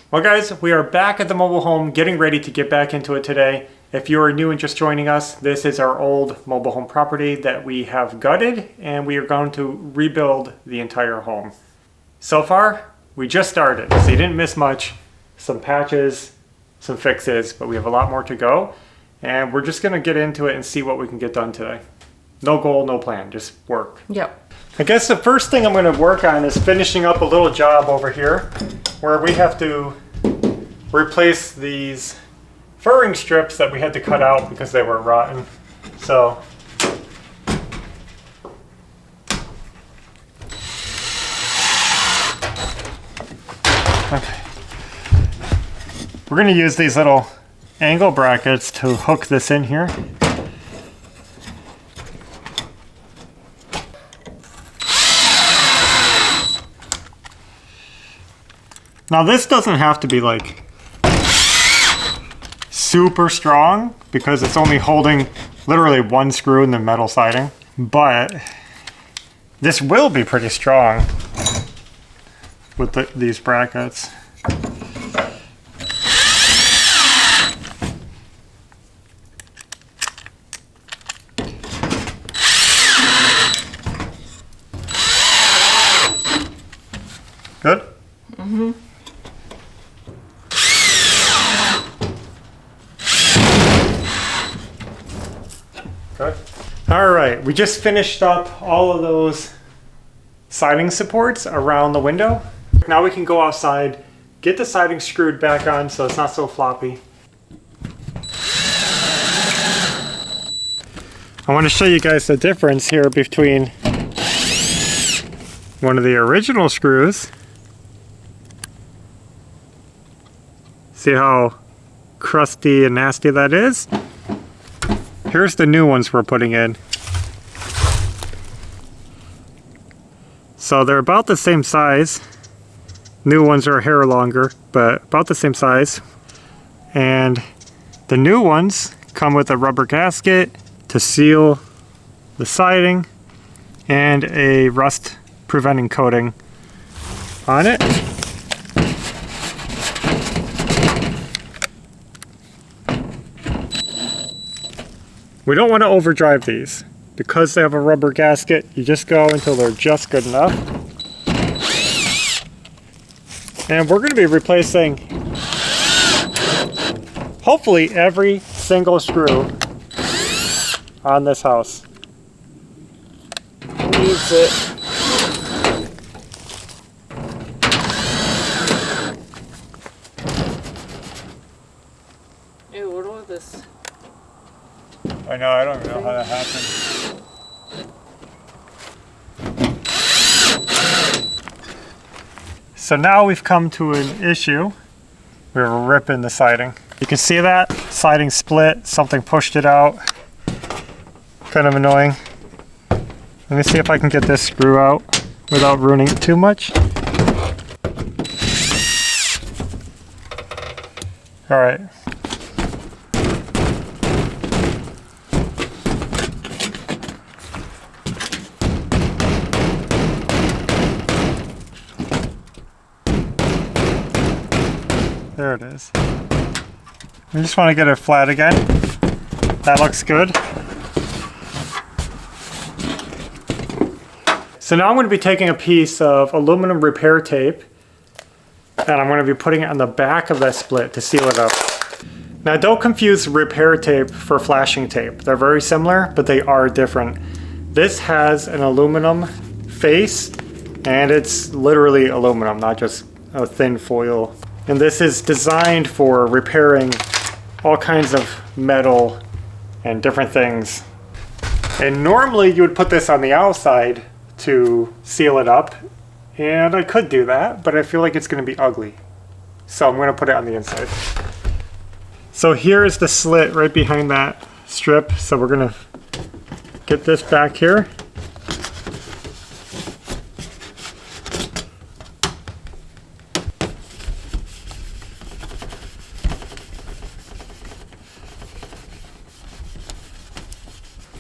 Well guys, we are back at the mobile home getting ready to get back into it today. If you are new and just joining us, this is our old mobile home property that we have gutted and we are going to rebuild the entire home. So far, we just started, so you didn't miss much. Some patches, some fixes, but we have a lot more to go. And we're just gonna get into it and see what we can get done today. No goal, no plan, just work. Yep. I guess the first thing I'm going to work on is finishing up a little job over here where we have to replace these furring strips that we had to cut out because they were rotten. So okay. We're going to use these little angle brackets to hook this in here. Now this doesn't have to be like super strong because it's only holding literally one screw in the metal siding, but this will be pretty strong with these brackets. Good? Mm-hmm. Good. All right, we just finished up all of those siding supports around the window. Now we can go outside, get the siding screwed back on so it's not so floppy. I want to show you guys the difference here between one of the original screws. See how crusty and nasty that is? Here's the new ones we're putting in. So they're about the same size. New ones are a hair longer, but about the same size. And the new ones come with a rubber gasket to seal the siding and a rust preventing coating on it. We don't want to overdrive these. Because they have a rubber gasket, you just go until they're just good enough. And we're going to be replacing hopefully every single screw on this house. Needs it. Ew, what was this? I know, I don't even know how that happened. So now we've come to an issue. We're ripping the siding. You can see that siding split, something pushed it out. Kind of annoying. Let me see if I can get this screw out without ruining it too much. All right. There it is. I just want to get it flat again. That looks good. So now I'm going to be taking a piece of aluminum repair tape and I'm going to be putting it on the back of that split to seal it up. Now don't confuse repair tape for flashing tape. They're very similar, but they are different. This has an aluminum face and it's literally aluminum, not just a thin foil. And this is designed for repairing all kinds of metal and different things. And normally you would put this on the outside to seal it up. And I could do that, but I feel like it's going to be ugly. So I'm going to put it on the inside. So here is the slit right behind that strip. So we're going to get this back here.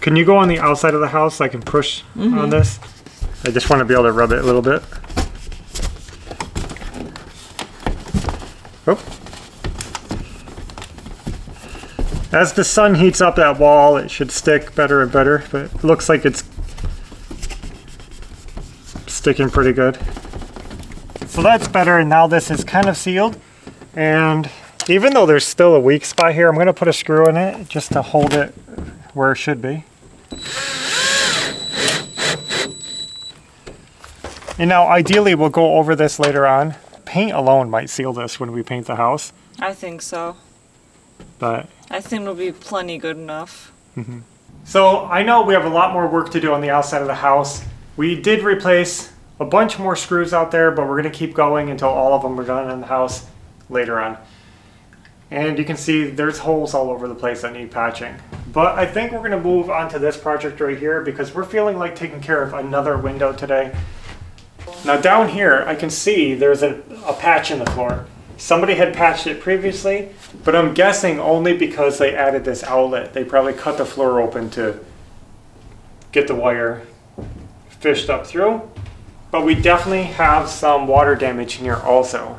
Can you go on the outside of the house so I can push on this? I just want to be able to rub it a little bit. Oh. As the sun heats up that wall, it should stick better and better, but it looks like it's sticking pretty good. So that's better, and now this is kind of sealed. And even though there's still a weak spot here, I'm going to put a screw in it just to hold it where it should be. And now ideally we'll go over this later on. Paint alone might seal this when we paint the house. I think so. But I think it'll be plenty good enough. Mm-hmm. So I know we have a lot more work to do on the outside of the house. We did replace a bunch more screws out there, but we're going to keep going until all of them are done in the house later on. And you can see there's holes all over the place that need patching. But I think we're going to move on to this project right here because we're feeling like taking care of another window today. Now down here, I can see there's a patch in the floor. Somebody had patched it previously, but I'm guessing only because they added this outlet. They probably cut the floor open to get the wire fished up through. But we definitely have some water damage in here also.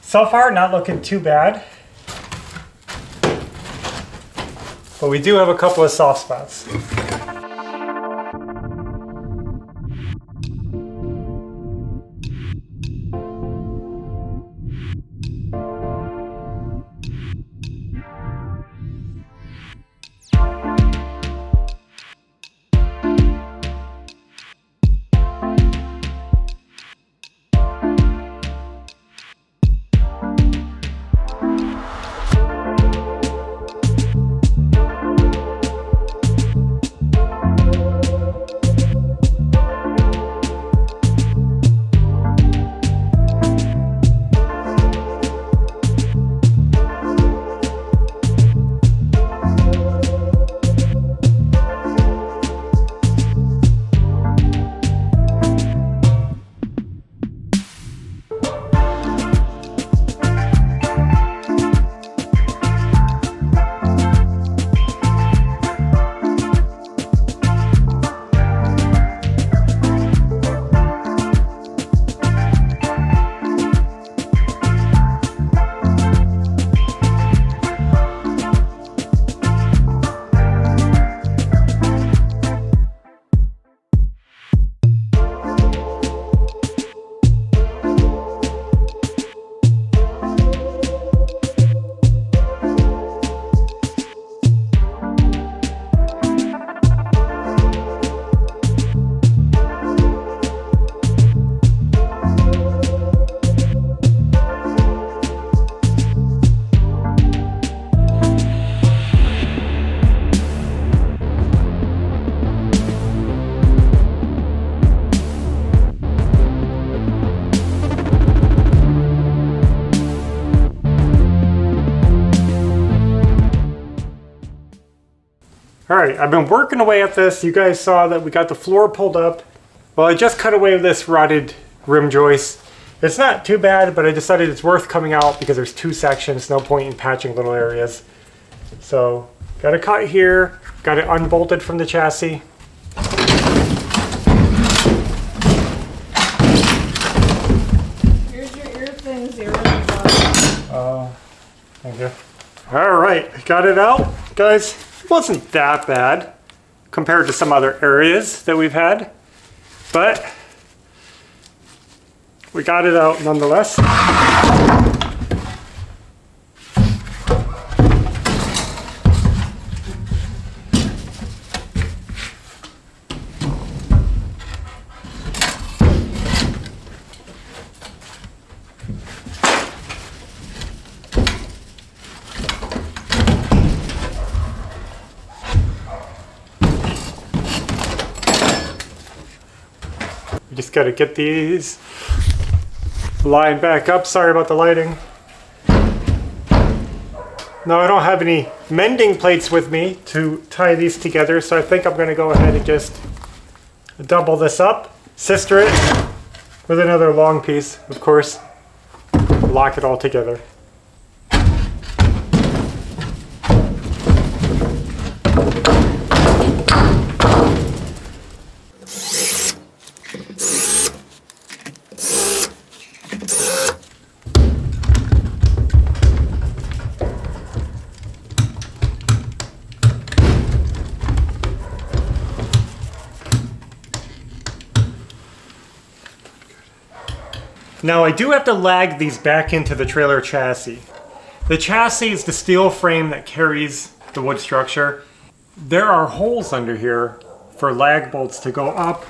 So far, not looking too bad. But we do have a couple of soft spots. All right, I've been working away at this. You guys saw that we got the floor pulled up. Well, I just cut away this rotted rim joist. It's not too bad, but I decided it's worth coming out because there's 2 sections, no point in patching little areas. So, got a cut here, got it unbolted from the chassis. Here's your ear things, you're really fun. Oh, thank you. All right, got it out. Guys, it wasn't that bad compared to some other areas that we've had, but we got it out nonetheless. We just got to get these lined back up. Sorry about the lighting. Now I don't have any mending plates with me to tie these together, so I think I'm going to go ahead and just double this up, sister it with another long piece, of course, lock it all together. Now I do have to lag these back into the trailer chassis. The chassis is the steel frame that carries the wood structure. There are holes under here for lag bolts to go up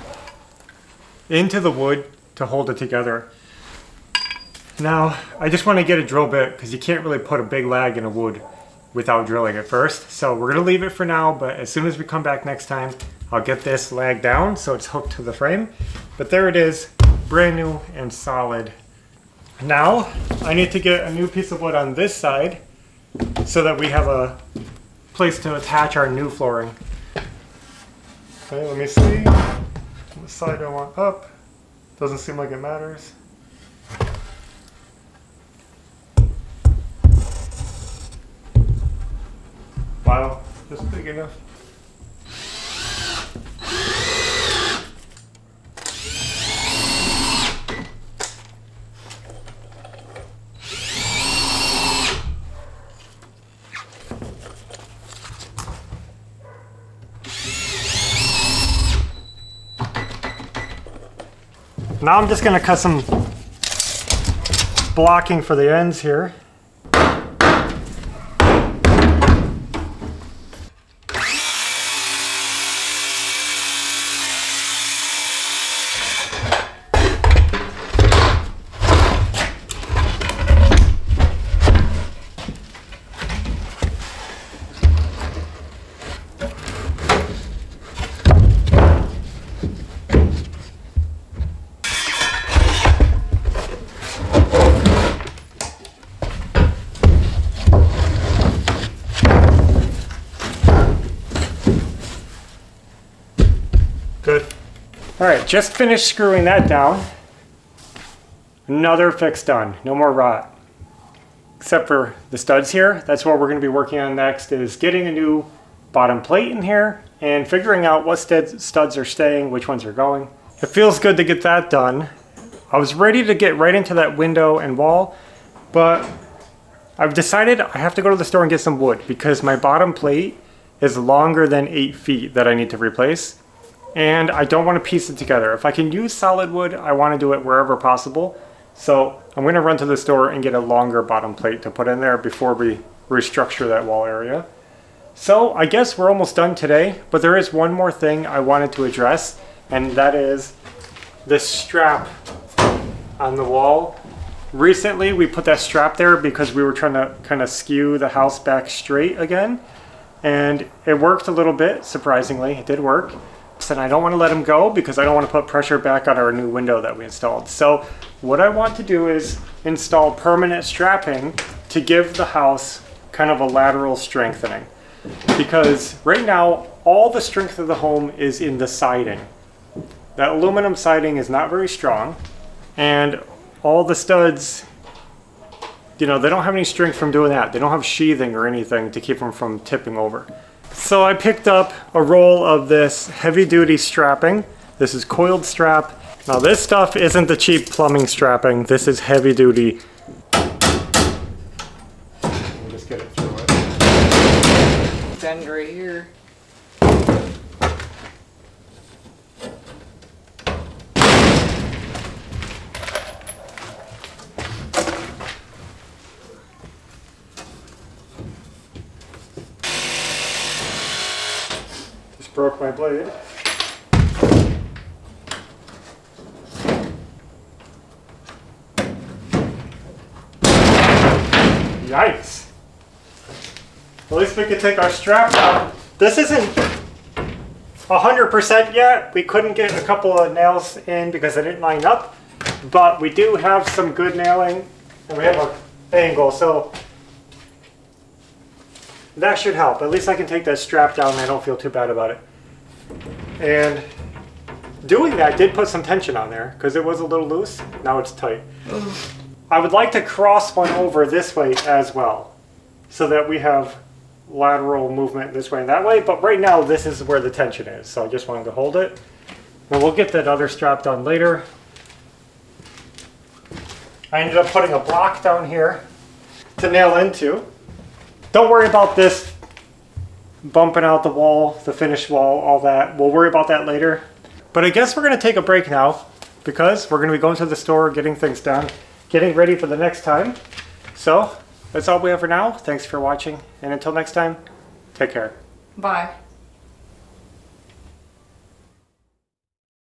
into the wood to hold it together. Now I just want to get a drill bit because you can't really put a big lag in a wood without drilling it first. So we're going to leave it for now, but as soon as we come back next time, I'll get this lag down so it's hooked to the frame. But there it is. Brand new and solid. Now I need to get a new piece of wood on this side so that we have a place to attach our new flooring. Okay, let me see. What side do I want up? Doesn't seem like it matters. Wow, just big enough. Now I'm just going to cut some blocking for the ends here. Good. All right, just finished screwing that down. Another fix done, no more rot. Except for the studs here. That's what we're gonna be working on next, is getting a new bottom plate in here and figuring out what studs are staying, which ones are going. It feels good to get that done. I was ready to get right into that window and wall, but I've decided I have to go to the store and get some wood because my bottom plate is longer than 8 feet that I need to replace. And I don't want to piece it together. If I can use solid wood, I want to do it wherever possible. So I'm going to run to the store and get a longer bottom plate to put in there before we restructure that wall area. So I guess we're almost done today, but there is one more thing I wanted to address, and that is this strap on the wall. Recently we put that strap there because we were trying to kind of skew the house back straight again, and it worked a little bit, surprisingly. It did work. And I don't want to let them go because I don't want to put pressure back on our new window that we installed. So what I want to do is install permanent strapping to give the house kind of a lateral strengthening. because right now all the strength of the home is in the siding. That aluminum siding is not very strong, and all the studs, you know, they don't have any strength from doing that. They don't have sheathing or anything to keep them from tipping over. So I picked up a roll of this heavy duty strapping. This is coiled strap. Now this stuff isn't the cheap plumbing strapping. This is heavy duty. We'll just get it through it. Bend right here. Just broke my blade. Yikes. At least we could take our strap out. This isn't 100% yet. We couldn't get a couple of nails in because they didn't line up, but we do have some good nailing and we have an angle, so that should help. At least I can take that strap down and I don't feel too bad about it. And doing that did put some tension on there because it was a little loose. Now it's tight. I would like to cross one over this way as well, so that we have lateral movement this way and that way, but right now this is where the tension is, so I just wanted to hold it. And we'll get that other strap done later. I ended up putting a block down here to nail into. Don't worry about this bumping out the wall, the finished wall, all that. We'll worry about that later. But I guess we're going to take a break now because we're going to be going to the store, getting things done, getting ready for the next time. So that's all we have for now. Thanks for watching, and until next time, take care. Bye.